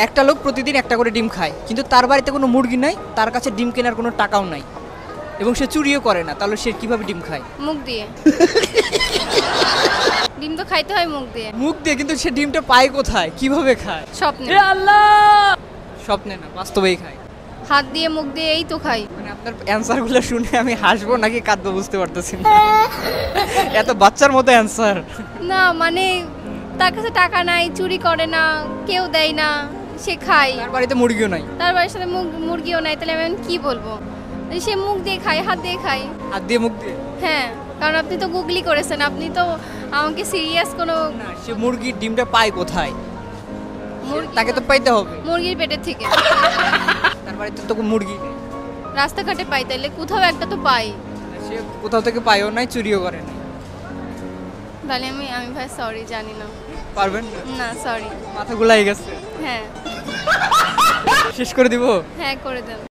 একটা লোক প্রতিদিন একটা করে ডিম খায়, কিন্তু তার বাড়িতে কোনো মুরগি নাই, তার কাছে ডিম কেনার কোনো টাকাও নাই, এবং সে চুরিও করে না, তাহলে সে কিভাবে ডিম খায়? মুখ দিয়ে। ডিম তো খাইতে হয় মুখ দিয়ে। মুখ দিয়ে, কিন্তু সে ডিমটা পায় কোথায়, কিভাবে খায়? স্বপ্নে। স্বপ্নে না, বাস্তবেই খায়। হাত দিয়ে মুখ দিয়ে এই তো খাই। মানে আপনার অ্যান্সারগুলো শুনে আমি হাসবো নাকি কাঁদবো বুঝতে পারতেছি না। এত বাচ্চার মতো অ্যান্সার। না মানে তার কাছে টাকা নাই, চুরি করে না, কেউ দেয় না, সে খায়। তার বাড়িতে মুরগিও নাই, তার বাড়ির সাথে মুরগিও নাই, তাহলে আমি এখন কি বলবো? সে মুখ দিয়ে খায়, হাত দিয়ে খায়। হাত দিয়ে মুখ দিয়ে? হ্যাঁ, কারণ আপনি তো গুগলি করেছেন, আপনি তো আমাকে সিরিয়াস কোনো। না, সে মুরগির ডিমটা পায় কোথায়? মুরগি তাকে তো পাইতে হবে। মুরগির পেটের থেকে। তার বাড়িতে তো মুরগি নেই। রাস্তাঘাটে পাই, তাইলে কোথাও একটা তো পাই। সে কোথাও থেকে পায়ও নাই, চুরিও করে নাই। তাহলে আমি ভাই সরি, জানি না। পারবেন না? না সরি। মাথা গুলাই গেছে। হ্যাঁ শেষ করে দিব? হ্যাঁ, করে দেন।